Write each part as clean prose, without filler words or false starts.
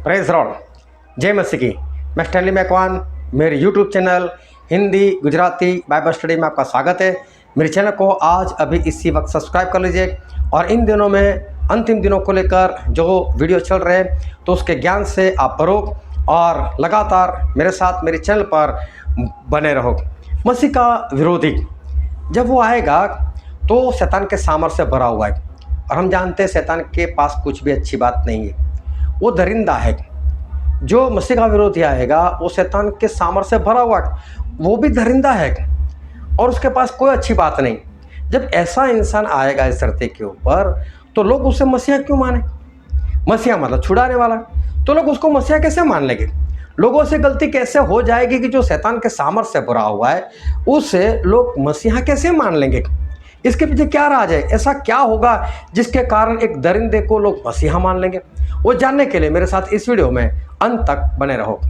Praise Lord, जय मसीह की। मैं स्टैनली मैकवान, मेरे YouTube channel Hindi Gujarati Bible study में आपका स्वागत है। मेरे चैनल को आज अभी इसी वक्त सब्सक्राइब कर लीजिए और इन दिनों में अंतिम दिनों को लेकर जो वीडियो चल रहे हैं तो उसके ज्ञान से आप भरो और लगातार मेरे साथ मेरे चैनल पर बने रहो। मसीह का विरोधी जब वो आएगा तो शैतान के सामर्थ्य से भरा हुआ है और हम जानते हैं शैतान के पास कुछ भी अच्छी बात नहीं है, वो दरिंदा है। जो मसीह का विरोधी आएगा वो शैतान के सामर्थ्य से भरा हुआ है, वो भी दरिंदा है और उसके पास कोई अच्छी बात नहीं। जब ऐसा इंसान आएगा इस धरती के ऊपर तो लोग उसे मसीहा क्यों माने? मसीहा मतलब छुड़ाने वाला, तो लोग उसको मसीहा कैसे मान लेंगे? लोगों से गलती कैसे हो जाएगी कि जो शैतान के सामर्थ्य से भरा हुआ है उसे लोग मसीहा कैसे मान लेंगे? इसके पीछे क्या राज है? ऐसा क्या होगा जिसके कारण एक दरिंदे को लोग मसीहा मान लेंगे? वो जानने के लिए मेरे साथ इस वीडियो में अंत तक बने रहो।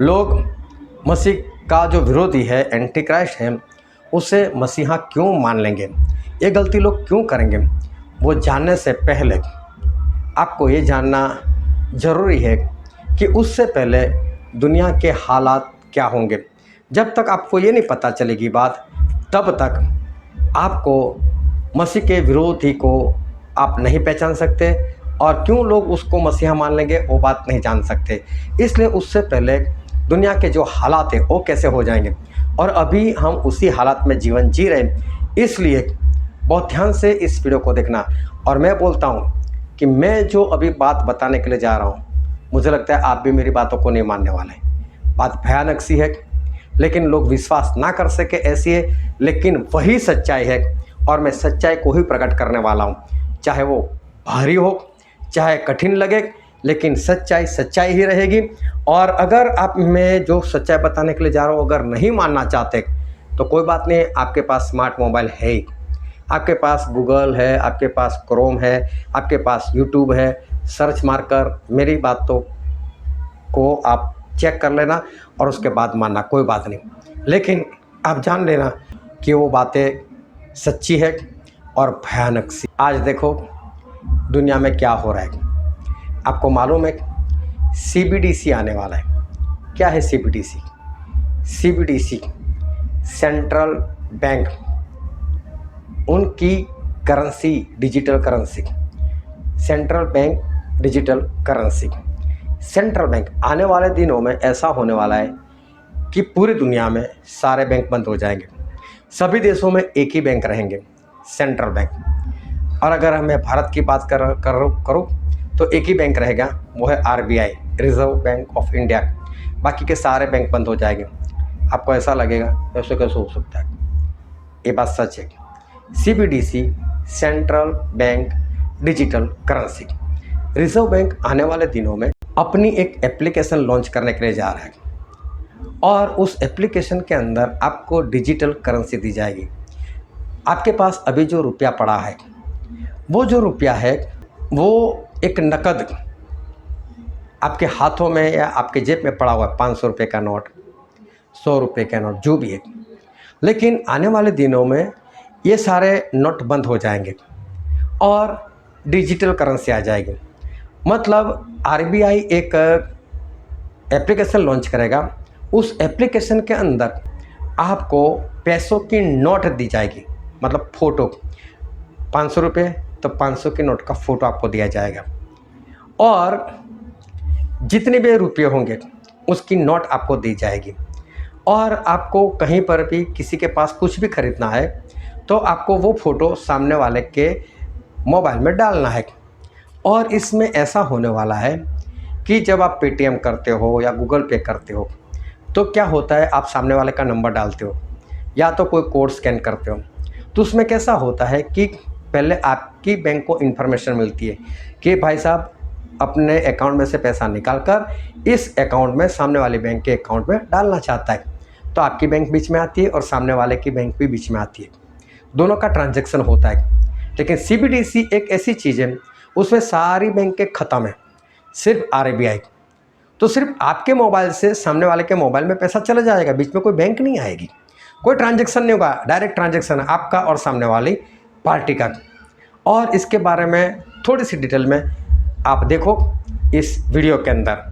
लोग मसीह का जो विरोधी है, एंटी क्राइस्ट है, उसे मसीहा क्यों मान लेंगे? ये गलती लोग क्यों करेंगे? वो जानने से पहले आपको ये जानना ज़रूरी है कि उससे पहले दुनिया के हालात क्या होंगे। जब तक आपको ये नहीं पता चलेगी बात, तब तक आपको मसीह के विरोधी को आप नहीं पहचान सकते और क्यों लोग उसको मसीहा मान लेंगे वो बात नहीं जान सकते। इसलिए उससे पहले दुनिया के जो हालात हैं वो कैसे हो जाएंगे, और अभी हम उसी हालात में जीवन जी रहे हैं। इसलिए बहुत ध्यान से इस वीडियो को देखना। और मैं बोलता हूँ कि मैं जो अभी बात बताने के लिए जा रहा हूँ, मुझे लगता है आप भी मेरी बातों को नहीं मानने वाले हैं। बात भयानक सी है, लेकिन लोग विश्वास ना कर सके ऐसी है, लेकिन वही सच्चाई है और मैं सच्चाई को ही प्रकट करने वाला हूँ। चाहे वो भारी हो, चाहे कठिन लगे, लेकिन सच्चाई सच्चाई ही रहेगी। और अगर आप मैं जो सच्चाई बताने के लिए जा रहा हूँ अगर नहीं मानना चाहते तो कोई बात नहीं, आपके पास स्मार्ट मोबाइल है ही, आपके पास गूगल है, आपके पास क्रोम है, आपके पास यूट्यूब है। सर्च मारकर मेरी बातों को आप चेक कर लेना और उसके बाद मानना, कोई बात नहीं। लेकिन आप जान लेना कि वो बातें सच्ची है और भयानक सी। आज देखो दुनिया में क्या हो रहा है, आपको मालूम है CBDC आने वाला है। क्या है CBDC? CBDC सेंट्रल बैंक, उनकी currency, digital currency, central bank digital currency. Central bank आने वाले दिनों में ऐसा होने वाला है कि पूरी दुनिया में सारे बैंक बंद हो जाएंगे, सभी देशों में एक ही बैंक रहेंगे, सेंट्रल बैंक। और अगर मैं भारत की बात करूँ तो एक ही बैंक रहेगा, वो है RBI, reserve bank of India. बाकी के सारे बैंक बंद हो जाएंगे। आपको ऐसा लगेगा ऐसे कैसे हो सकता है? ये बात सच है। CBDC central bank digital currency, reserve bank आने वाले दिनों में अपनी एक एप्लीकेशन लॉन्च करने के लिए जा रहा है और उस एप्लीकेशन के अंदर आपको डिजिटल करेंसी दी जाएगी। आपके पास अभी जो रुपया पड़ा है, वो जो रुपया है वो एक नकद आपके हाथों में या आपके जेब में पड़ा हुआ है, 500 रुपये का नोट, 100 रुपये का नोट, जो भी है। लेकिन आने वाले दिनों में ये सारे नोट बंद हो जाएंगे और डिजिटल करेंसी आ जाएगी। मतलब RBI एक एप्लीकेशन लॉन्च करेगा, उस एप्लीकेशन के अंदर आपको पैसों की नोट दी जाएगी, मतलब फ़ोटो। 500 रुपये तो 500 के नोट का फ़ोटो आपको दिया जाएगा और जितने भी रुपये होंगे उसकी नोट आपको दी जाएगी। और आपको कहीं पर भी किसी के पास कुछ भी खरीदना है तो आपको वो फ़ोटो सामने वाले के मोबाइल में डालना है। और इसमें ऐसा होने वाला है कि जब आप पेटीएम करते हो या गूगल पे करते हो तो क्या होता है, आप सामने वाले का नंबर डालते हो या तो कोई कोड स्कैन करते हो, तो उसमें कैसा होता है कि पहले आपकी बैंक को इन्फॉर्मेशन मिलती है कि भाई साहब अपने अकाउंट में से पैसा निकालकर इस अकाउंट में सामने वाले बैंक के अकाउंट में डालना चाहता है। तो आपकी बैंक बीच में आती है और सामने वाले की बैंक भी बीच में आती है, दोनों का ट्रांजैक्शन होता है। लेकिन CBDC एक ऐसी चीज़ है, उसमें सारी बैंक के ख़त्म है, सिर्फ RBI तो सिर्फ आपके मोबाइल से सामने वाले के मोबाइल में पैसा चला जाएगा, बीच में कोई बैंक नहीं आएगी, कोई ट्रांजैक्शन नहीं होगा, डायरेक्ट ट्रांजैक्शन है आपका और सामने वाली पार्टी का। और इसके बारे में थोड़ी सी डिटेल में आप देखो इस वीडियो के अंदर।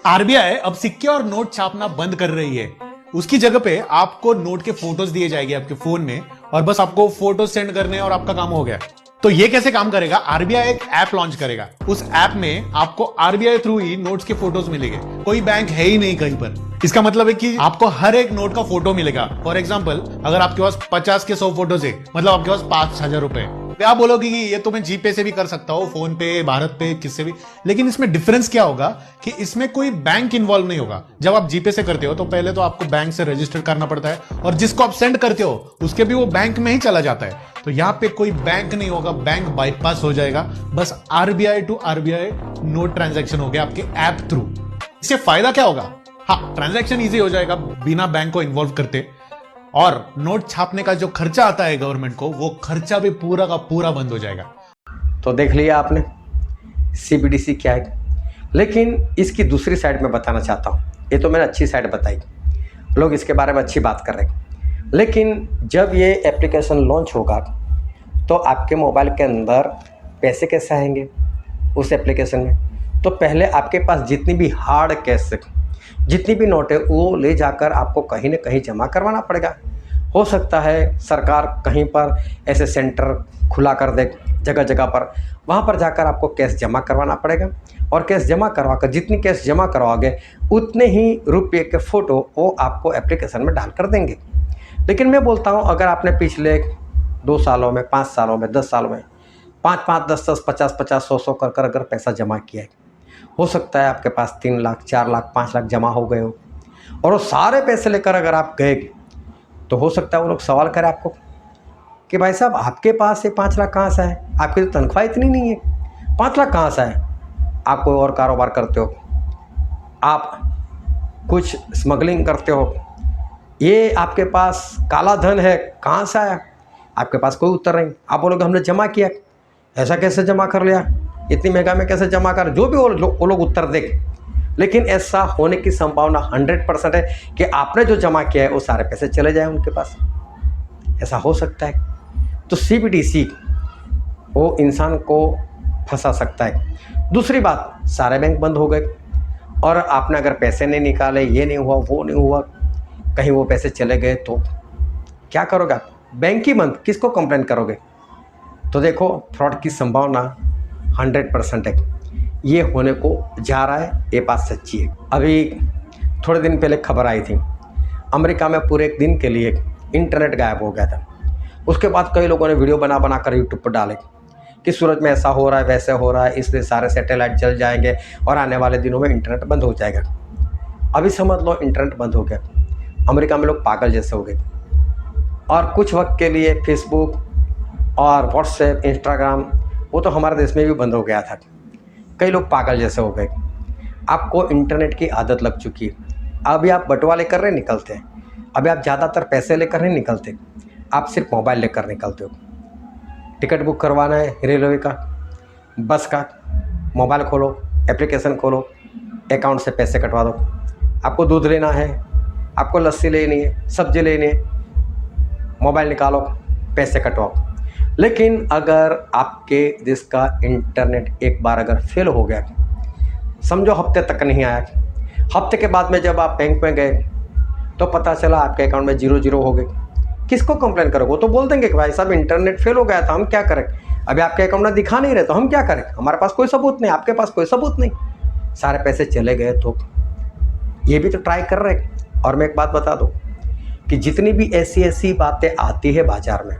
आरबीआई अब सिक्के और नोट छापना बंद कर रही है। उसकी जगह पे आपको नोट के फोटोज दिए जाएंगे आपके फोन में, और बस आपको फोटो सेंड करने और आपका काम हो गया। तो ये कैसे काम करेगा? आरबीआई एक ऐप लॉन्च करेगा। उस ऐप में आपको आरबीआई थ्रू ही नोट्स के फोटोज मिलेंगे। कोई बैंक है ही नहीं कहीं पर। इसका मतलब है कि आपको हर एक नोट का फोटो मिलेगा। फॉर एग्जाम्पल, अगर आपके पास 50 के 100 फोटोज है, मतलब आपके पास 5,000 रुपए। आप बोलोगे कि ये तो मैं जीपे से भी कर सकता हूँ, फोन पे, भारत पे, किससे भी। लेकिन इसमें डिफरेंस क्या होगा कि इसमें कोई बैंक इन्वॉल्व नहीं होगा। जब आप जीपे से करते हो तो पहले तो आपको बैंक से रजिस्टर करना पड़ता है, और जिसको आप सेंड करते हो उसके भी वो बैंक में ही चला जाता है। तो यहाँ पे कोई बैंक नहीं होगा, बैंक बाईपास हो जाएगा। बस RBI to RBI note transaction हो गया आपके ऐप थ्रू। इससे फायदा क्या होगा? हाँ, ट्रांजैक्शन इजी हो जाएगा बिना बैंक को इन्वॉल्व करते, और नोट छापने का जो खर्चा आता है गवर्नमेंट को, वो खर्चा भी पूरा का पूरा बंद हो जाएगा। तो देख लिया आपने सीबीडीसी क्या है, लेकिन इसकी दूसरी साइड में बताना चाहता हूँ। ये तो मैंने अच्छी साइड बताई, लोग इसके बारे में अच्छी बात कर रहे हैं, लेकिन जब ये एप्लीकेशन लॉन्च होगा तो आपके मोबाइल के अंदर पैसे कैसे आएंगे उस एप्लीकेशन में? तो पहले आपके पास जितनी भी हार्ड कैश, जितनी भी नोट है, वो ले जाकर आपको कहीं ना कहीं जमा करवाना पड़ेगा। हो सकता है सरकार कहीं पर ऐसे सेंटर खुला कर दे जगह जगह पर, वहाँ पर जाकर आपको कैश जमा करवाना पड़ेगा, और कैश जमा करवा कर जितनी कैश जमा करवाओगे उतने ही रुपये के फ़ोटो वो आपको एप्लीकेशन में डाल कर देंगे। लेकिन मैं बोलता हूँ, अगर आपने पिछले 2 सालों में, 5 सालों में, 10 सालों में 5-5, 10-10, 50-50, 100-100 कर अगर पैसा जमा किया है, हो सकता है आपके पास 3 लाख, 4 लाख, 5 लाख जमा हो गए हो, और वो सारे पैसे लेकर अगर आप गए तो हो सकता है वो लोग सवाल करें आपको कि भाई साहब आपके पास ये 5 लाख कहाँ से है? आपकी तो तनख्वाह इतनी नहीं है, 5 लाख कहाँ से है? आप कोई और कारोबार करते हो, आप कुछ स्मगलिंग करते हो, ये आपके पास काला धन है, कहाँ से आया? आपके पास कोई उत्तर नहीं। आप बोलोगे हमने जमा किया। ऐसा कैसे जमा कर लिया? इतनी महंगा में कैसे जमा कर? जो भी वो लोग उत्तर दें, लेकिन ऐसा होने की संभावना 100% है कि आपने जो जमा किया है वो सारे पैसे चले जाए उनके पास। ऐसा हो सकता है। तो सीबीडीसी वो इंसान को फंसा सकता है। दूसरी बात, सारे बैंक बंद हो गए, और आपने अगर पैसे नहीं निकाले, ये नहीं हुआ, वो नहीं हुआ, कहीं वो पैसे चले गए तो क्या करोगे आप? बैंक ही बंद, किसको कंप्लेंट करोगे? तो देखो, फ्रॉड की संभावना 100% है। ये होने को जा रहा है, ये बात सच्ची है। अभी थोड़े दिन पहले खबर आई थी, अमेरिका में पूरे एक दिन के लिए इंटरनेट गायब हो गया था। उसके बाद कई लोगों ने वीडियो बना बना कर यूट्यूब पर डाले कि सूरज में ऐसा हो रहा है, वैसे हो रहा है, इसलिए सारे सैटेलाइट जल जाएंगे और आने वाले दिनों में इंटरनेट बंद हो जाएगा। अभी समझ लो इंटरनेट बंद हो गया, अमेरिका में लोग पागल जैसे हो गए, और कुछ वक्त के लिए फेसबुक और व्हाट्सएप, इंस्टाग्राम, वो तो हमारे देश में भी बंद हो गया था। कई लोग पागल जैसे हो गए। आपको इंटरनेट की आदत लग चुकी है। अभी आप बटवाले कर रहे निकलते हैं, अभी आप ज़्यादातर पैसे लेकर नहीं निकलते, आप सिर्फ मोबाइल लेकर निकलते हो। टिकट बुक करवाना है रेलवे का, बस का, मोबाइल खोलो, एप्लीकेशन खोलो, अकाउंट से पैसे कटवा दो। आपको दूध लेना है, आपको लस्सी लेनी है, सब्जी लेनी है, मोबाइल निकालो, पैसे कटवाओ। लेकिन अगर आपके देश का इंटरनेट एक बार अगर फेल हो गया, समझो हफ्ते तक नहीं आया, हफ्ते के बाद में जब आप बैंक में गए तो पता चला आपके अकाउंट में 0 हो गए, किसको कंप्लेन करोगे? वो तो बोल देंगे कि भाई साहब इंटरनेट फेल हो गया था, हम क्या करें, अभी आपके अकाउंट में दिखा नहीं रहे तो हम क्या करें, हमारे पास कोई सबूत नहीं, आपके पास कोई सबूत नहीं, सारे पैसे चले गए। तो ये भी तो ट्राई कर रहे हैं। और मैं एक बात बता दूं कि जितनी भी ऐसी बातें आती है बाजार में,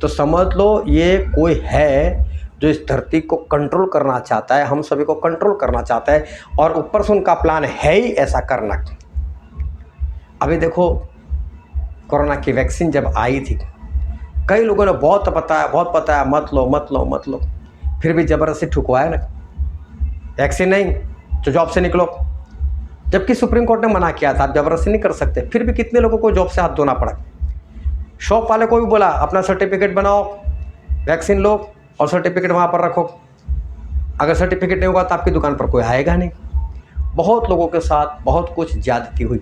तो समझ लो ये कोई है जो इस धरती को कंट्रोल करना चाहता है, हम सभी को कंट्रोल करना चाहता है, और ऊपर से उनका प्लान है ही ऐसा करना। अभी देखो, कोरोना की वैक्सीन जब आई थी, कई लोगों ने बहुत बताया मत लो, फिर भी ज़बरदस्ती ठुकवाया ना, वैक्सीन नहीं तो जॉब से निकलो, जबकि सुप्रीम कोर्ट ने मना किया था, आप ज़बरदस्ती नहीं कर सकते, फिर भी कितने लोगों को जॉब से हाथ धोना पड़ा। शॉप वाले को भी बोला अपना सर्टिफिकेट बनाओ, वैक्सीन लो और सर्टिफिकेट वहाँ पर रखो, अगर सर्टिफिकेट नहीं होगा तो आपकी दुकान पर कोई आएगा नहीं। बहुत लोगों के साथ बहुत कुछ ज़्यादती हुई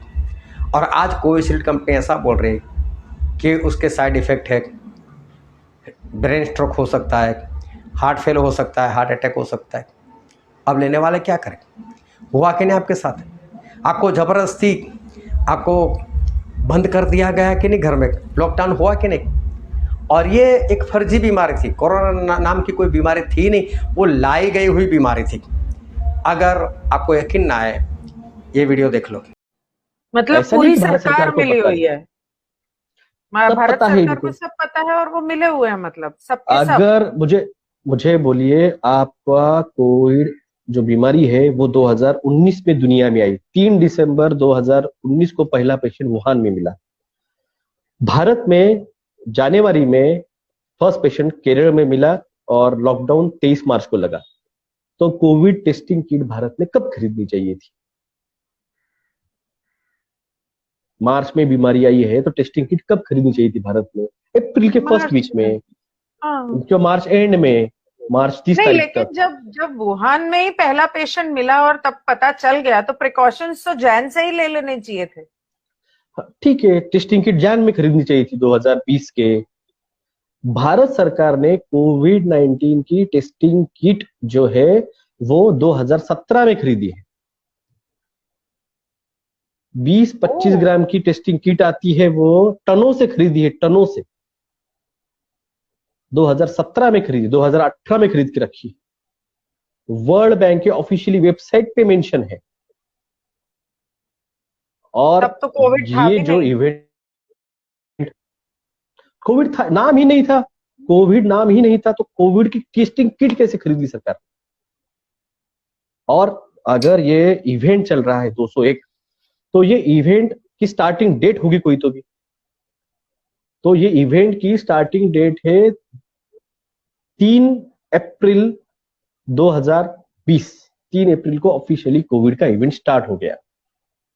और आज कोविशील्ड कंपनी ऐसा बोल रही है कि उसके साइड इफ़ेक्ट है, ब्रेन स्ट्रोक हो सकता है, हार्ट फेल हो सकता है, हार्ट अटैक हो सकता है। अब लेने वाले क्या करें? हुआ कि नहीं आपके साथ? आपको ज़बरदस्ती आपको बंद कर दिया गया कि नहीं, घर में लॉकडाउन हुआ कि नहीं? और ये एक फर्जी बीमारी थी, कोरोना नाम की कोई बीमारी थी नहीं, वो लाई गई हुई बीमारी थी। अगर आपको यकीन ना आए, ये वीडियो देख लो। मतलब ऐसा पूरी नहीं कि भारत सरकार सरकार को मिली पता हुई है। सब भारत पता है सरकार इनको। को सब पता है और वो मिले हुए हैं, मतलब सबके सब। अगर मुझे बोलिए, आपका कोविड जो बीमारी है वो 2019 में दुनिया में आई। 3 दिसंबर 2019 को पहला पेशेंट वुहान में मिला। भारत में जनवरी में फर्स्ट पेशेंट केरल में मिला और लॉकडाउन 23 मार्च को लगा। तो कोविड टेस्टिंग किट भारत में कब खरीदनी चाहिए थी? मार्च में बीमारी आई है तो टेस्टिंग किट कब खरीदनी चाहिए थी भारत में? अप्रैल के फर्स्ट वीक में, हाँ। जो मार्च एंड में, मार्च 30 नहीं, तारीख लेकिन तक। जब वुहान में ही पहला पेशेंट मिला और तब पता चल गया तो प्रिकॉशंस तो जैन से ही ले लेने चाहिए थे। ठीक है, टेस्टिंग किट जान में खरीदनी चाहिए थी 2020 के। भारत सरकार ने कोविड 19 की टेस्टिंग किट जो है वो 2017 में खरीदी है। 20-25 ग्राम की टेस्टिंग किट आती है, वो टनों से खरीदी है, टनों से। 2017 में खरीदी, 2018 में खरीद के रखी। वर्ल्ड बैंक के ऑफिशियली वेबसाइट पे मेंशन है। और तब तो कोविड था ये भी जो नहीं। इवेंट, कोविड था, नाम ही नहीं था, कोविड नाम ही नहीं था, तो कोविड की टेस्टिंग किट कैसे खरीदी सरकार? और अगर ये इवेंट चल रहा है 201, तो ये इवेंट की स्टार्टिंग डेट होगी कोई तो ये इवेंट की स्टार्टिंग डेट है 3 अप्रैल 2020। 3 अप्रैल को ऑफिशियली कोविड का इवेंट स्टार्ट हो गया।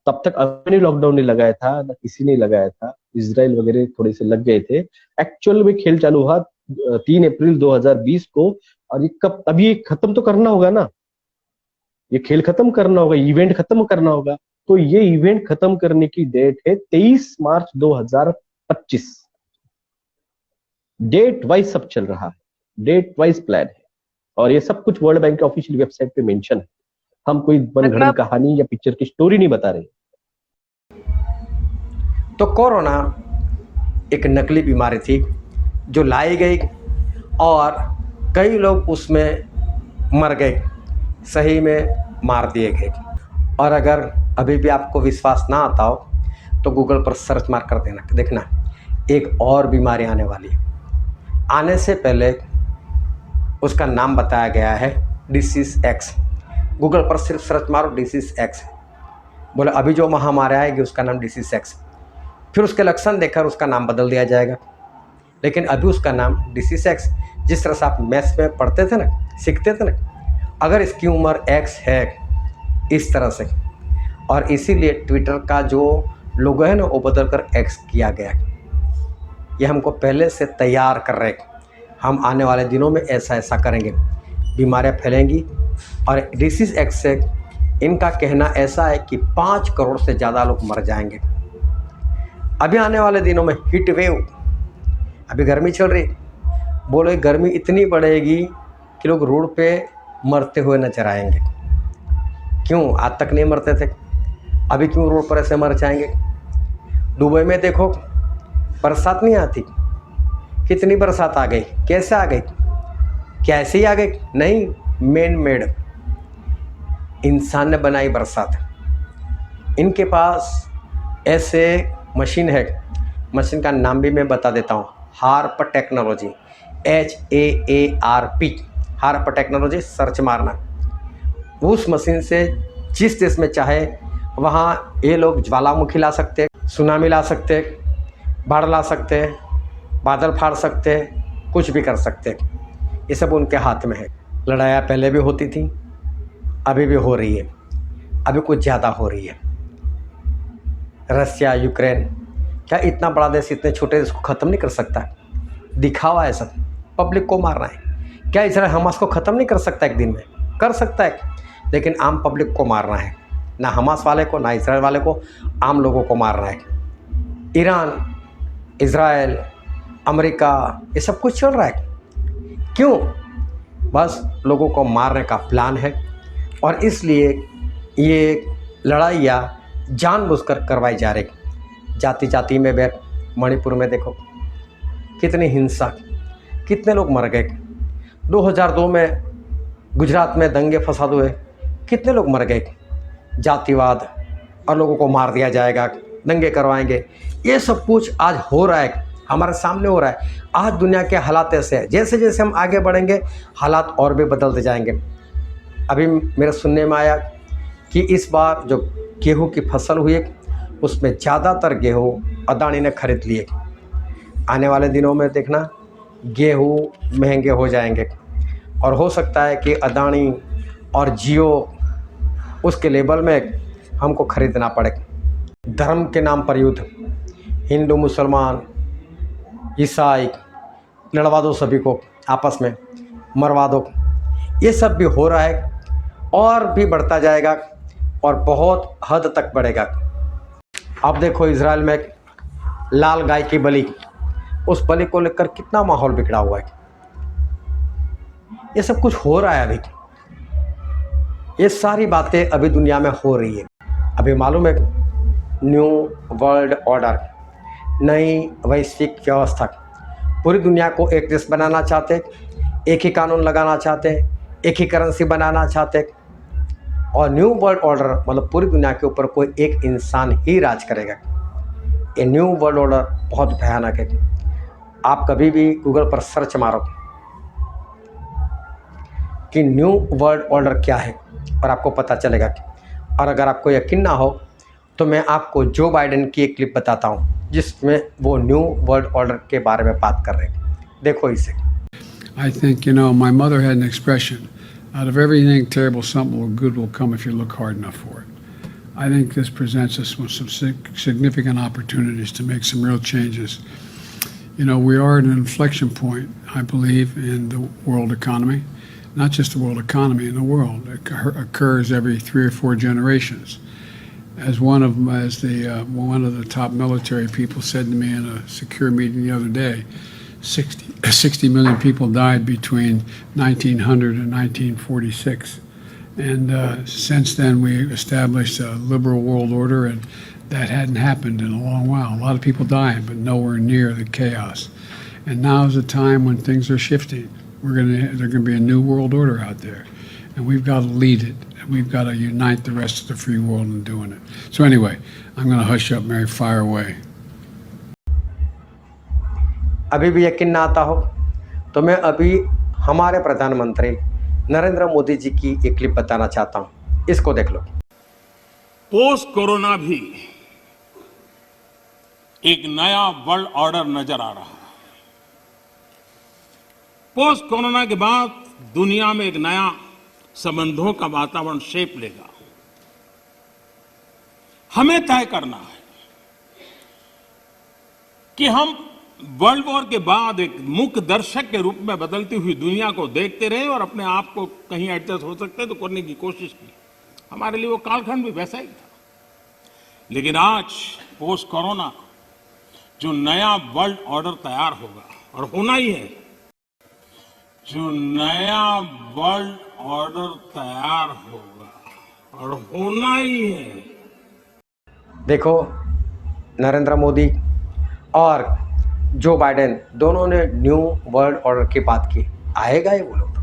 तब तक अपने लॉकडाउन नहीं लगाया था, ना किसी ने लगाया था। इजराइल वगैरह थोड़े से लग गए थे। एक्चुअल में खेल चालू हुआ 3 अप्रैल 2020 को। और ये कब, अभी ये खत्म तो करना होगा ना, ये खेल खत्म करना होगा, इवेंट खत्म करना होगा। तो ये इवेंट खत्म करने की डेट है 23 मार्च 2025। डेट वाइज सब चल रहा है, डेट वाइज प्लान है, और ये सब कुछ वर्ल्ड बैंक के ऑफिशियल वेबसाइट पे मेंशन है। हम कोई मनगढ़ंत कहानी या पिक्चर की स्टोरी नहीं बता रहे। तो कोरोना एक नकली बीमारी थी जो लाई गई और कई लोग उसमें मर गए, सही में मार दिए गए। और अगर अभी भी आपको विश्वास ना आता हो तो गूगल पर सर्च मार कर देखना, एक और बीमारी आने वाली है। आने से पहले उसका नाम बताया गया है डिसीज एक्स। गूगल पर सिर्फ सर्च मारो डिसीज एक्स, बोले अभी जो महामारी आएगी उसका नाम डिसीज एक्स। फिर उसके लक्षण देखकर उसका नाम बदल दिया जाएगा, लेकिन अभी उसका नाम डिसीज एक्स। जिस तरह से आप मैथ्स में पढ़ते थे ना, सीखते थे ना, अगर इसकी उम्र एक्स है इस तरह से, और इसीलिए ट्विटर का जो लोगो है ना वो बदल कर एक्स किया गया। ये हमको पहले से तैयार कर रहे, हम आने वाले दिनों में ऐसा ऐसा करेंगे, बीमारियां फैलेंगी। और डिसीज एक्स से इनका कहना ऐसा है कि 5 करोड़ से ज़्यादा लोग मर जाएंगे। अभी आने वाले दिनों में हीट वेव, अभी गर्मी चल रही, बोले गर्मी इतनी बढ़ेगी कि लोग रोड पे मरते हुए नजर आएंगे। क्यों आज तक नहीं मरते थे, अभी क्यों रोड पर ऐसे मर जाएंगे? दुबई में देखो बरसात नहीं आती, कितनी बरसात आ गई, कैसे आ गई? क्या ऐसे ही आ गई? नहीं, मैन मेड, इंसान ने बनाई बरसात। इनके पास ऐसे मशीन है, मशीन का नाम भी मैं बता देता हूँ, harp technology, HAARP, harp technology, search मारना। उस मशीन से जिस देश में चाहे वहाँ ये लोग ज्वालामुखी ला सकते, सुनामी ला सकते, बाढ़ ला सकते, बादल फाड़ सकते, कुछ भी कर सकते। ये सब उनके हाथ में है। लड़ाइयाँ पहले भी होती थी, अभी भी हो रही है, अभी कुछ ज़्यादा हो रही है। रशिया, यूक्रेन, क्या इतना बड़ा देश इतने छोटे देश को ख़त्म नहीं कर सकता? दिखावा है सब, पब्लिक को मारना है। क्या इसराइल हमास को ख़त्म नहीं कर सकता एक दिन में? कर सकता है, लेकिन आम पब्लिक को मारना है। ना हमास वाले को, ना इसराइल वाले को, आम लोगों को मार रहा है। ईरान, इज़राइल, अमेरिका, ये सब कुछ चल रहा है। क्यों? बस लोगों को मारने का प्लान है और इसलिए ये लड़ाइयाँ जानबूझकर करवाई जा रही। जाति जाति में बैर, मणिपुर में देखो कितनी हिंसा, कितने लोग मर गए। 2002 में गुजरात में दंगे फसाद हुए, कितने लोग मर गए। जातिवाद और लोगों को मार दिया जाएगा, दंगे करवाएंगे, ये सब कुछ आज हो रहा है, हमारे सामने हो रहा है। आज दुनिया के हालात ऐसे हैं, जैसे जैसे हम आगे बढ़ेंगे हालात और भी बदलते जाएंगे। अभी मेरे सुनने में आया कि इस बार जो गेहूं की फसल हुई है उसमें ज़्यादातर गेहूं अदानी ने खरीद लिए। आने वाले दिनों में देखना गेहूं महंगे हो जाएंगे और हो सकता है कि अदानी और जियो उसके लेवल में हमको खरीदना पड़े। धर्म के नाम पर युद्ध, हिंदू मुसलमान ईसाई, लड़वा दो सभी को, आपस में मरवा दो, ये सब भी हो रहा है और भी बढ़ता जाएगा और बहुत हद तक बढ़ेगा। अब देखो इज़राइल में लाल गाय की बलि, उस बलि को लेकर कितना माहौल बिगड़ा हुआ है। ये सब कुछ हो रहा है अभी, ये सारी बातें अभी दुनिया में हो रही है। अभी मालूम है न्यू वर्ल्ड ऑर्डर, नई वैश्विक व्यवस्था, पूरी दुनिया को एक देश बनाना चाहते, एक ही कानून लगाना चाहते, एक ही करेंसी बनाना चाहते और न्यू वर्ल्ड ऑर्डर मतलब पूरी दुनिया के ऊपर कोई एक इंसान ही राज करेगा। ये न्यू वर्ल्ड ऑर्डर बहुत भयानक है। आप कभी भी गूगल पर सर्च मारो कि न्यू वर्ल्ड ऑर्डर क्या है और आपको पता चलेगा। और अगर आपको यकीन ना हो तो मैं आपको जो बाइडेन की एक क्लिप बताता हूँ जिसमें वो न्यू वर्ल्ड ऑर्डर के बारे में बात कर रहे हैं। देखो इसे। I think, my mother had an expression, out of everything terrible, something good will come if you look hard enough for it. I think this presents us with some significant opportunities to make some real changes. We are at an inflection point, I believe, in the world economy. Not just the world economy, in the world. It occurs every 3 or 4 generations. As one of the top military people said to me in a secure meeting the other day, 60 million people died between 1900 and 1946. And since then, we established a liberal world order, and that hadn't happened in a long while. A lot of people dying, but nowhere near the chaos. And now is the time when things are shifting. There's going to be a new world order out there, and we've got to lead it. And we've got to unite the rest of the free world in doing it. So anyway, I'm going to hush up, Mary, fire away. अभी भी यकीन ना आता हो तो मैं अभी हमारे प्रधानमंत्री नरेंद्र मोदी जी की एक क्लिप बताना चाहता हूं, इसको देख लो। पोस्ट कोरोना भी एक नया वर्ल्ड ऑर्डर नजर आ रहा है। पोस्ट कोरोना के बाद दुनिया में एक नया संबंधों का वातावरण शेप लेगा। हमें तय करना है कि हम वर्ल्ड वॉर के बाद एक मुख्य दर्शक के रूप में बदलती हुई दुनिया को देखते रहे और अपने आप को कहीं एडजस्ट हो सकते तो करने की कोशिश की। हमारे लिए वो कालखंड भी वैसा ही था। लेकिन आज पोस्ट कोरोना जो नया वर्ल्ड ऑर्डर तैयार होगा और होना ही है, जो नया वर्ल्ड ऑर्डर तैयार होगा और होना ही है। देखो नरेंद्र मोदी और जो बाइडेन दोनों ने न्यू वर्ल्ड ऑर्डर की बात की। आएगा ये वो लोग,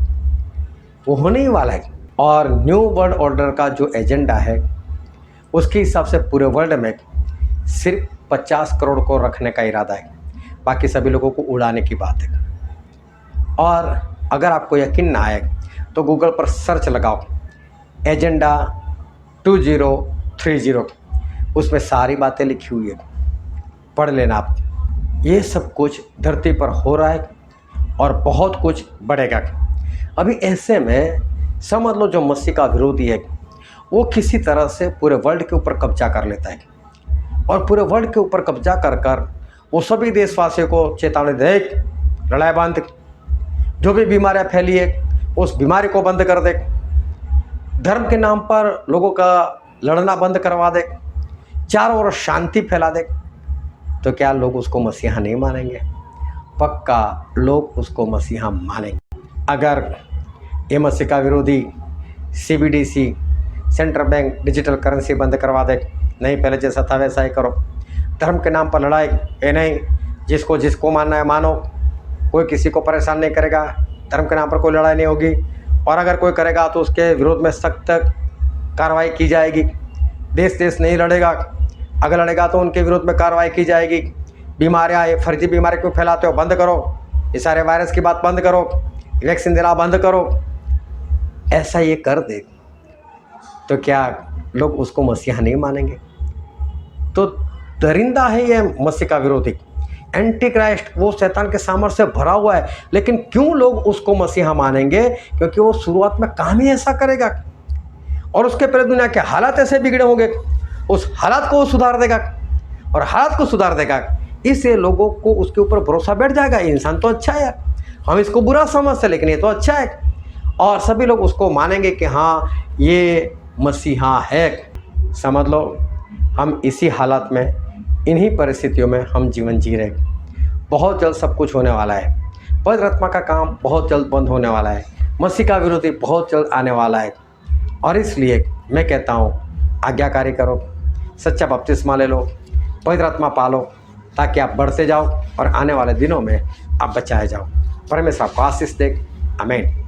वो होने ही वाला है। और न्यू वर्ल्ड ऑर्डर का जो एजेंडा है उसके हिसाब से पूरे वर्ल्ड में सिर्फ 50 करोड़ को रखने का इरादा है, बाकी सभी लोगों को उड़ाने की बात है। और अगर आपको यकीन ना आए तो गूगल पर सर्च लगाओ एजेंडा 2030, उसमें सारी बातें लिखी हुई है, पढ़ लेना आप। ये सब कुछ धरती पर हो रहा है और बहुत कुछ बढ़ेगा। अभी ऐसे में समझ लो जो मसीह का विरोधी है वो किसी तरह से पूरे वर्ल्ड के ऊपर कब्जा कर लेता है और पूरे वर्ल्ड के ऊपर कब्जा कर कर वो सभी देशवासियों को चेतावनी दे, लड़ाई बंद, जो भी बीमारियां फैली है उस बीमारी को बंद कर दे, धर्म के नाम पर लोगों का लड़ना बंद करवा दे, चारों ओर शांति फैला दे, तो क्या लोग उसको मसीहा नहीं मानेंगे? पक्का लोग उसको मसीहा मानेंगे। अगर ये मसीहा विरोधी CBDC central bank digital currency बंद करवा दे, नहीं पहले जैसा था वैसा ही करो, धर्म के नाम पर लड़ाई ये नहीं, जिसको मानना है मानो, कोई किसी को परेशान नहीं करेगा, धर्म के नाम पर कोई लड़ाई नहीं होगी, और अगर कोई करेगा तो उसके विरोध में सख्त कार्रवाई की जाएगी। देश नहीं लड़ेगा, अगर लड़ेगा तो उनके विरोध में कार्रवाई की जाएगी। बीमारियाँ, ये फर्जी बीमारी क्यों फैलाते हो, बंद करो, ये सारे वायरस की बात बंद करो, वैक्सीन देना बंद करो, ऐसा ये कर दे तो क्या लोग उसको मसीहा नहीं मानेंगे? तो दरिंदा है ये मसीहा विरोधी, एंटी क्राइस्ट, वो शैतान के सामर्थ्य से भरा हुआ है, लेकिन क्यों लोग उसको मसीहा मानेंगे? क्योंकि वो शुरुआत में काम ही ऐसा करेगा और उसके पहले दुनिया के हालात ऐसे बिगड़े होंगे, उस हालात को वो सुधार देगा और हालात को सुधार देगा, इससे लोगों को उसके ऊपर भरोसा बैठ जाएगा। इंसान तो अच्छा है, हम इसको बुरा समझते लेकिन ये तो अच्छा है, और सभी लोग उसको मानेंगे कि हाँ ये मसीहा है। समझ लो, हम इसी हालात में, इन्हीं परिस्थितियों में हम जीवन जी रहे। बहुत जल्द सब कुछ होने वाला है, पवित्र आत्मा का काम बहुत जल्द बंद होने वाला है, मसीह का विरोधी बहुत जल्द आने वाला है, और इसलिए मैं कहता हूँ आज्ञाकारी करो, सच्चा बपतिस्मा ले लो, पवित्र आत्मा पालो, ताकि आप बढ़ते जाओ और आने वाले दिनों में आप बचाए जाओ। परमेश्वर आपको आशीष दे। आमीन।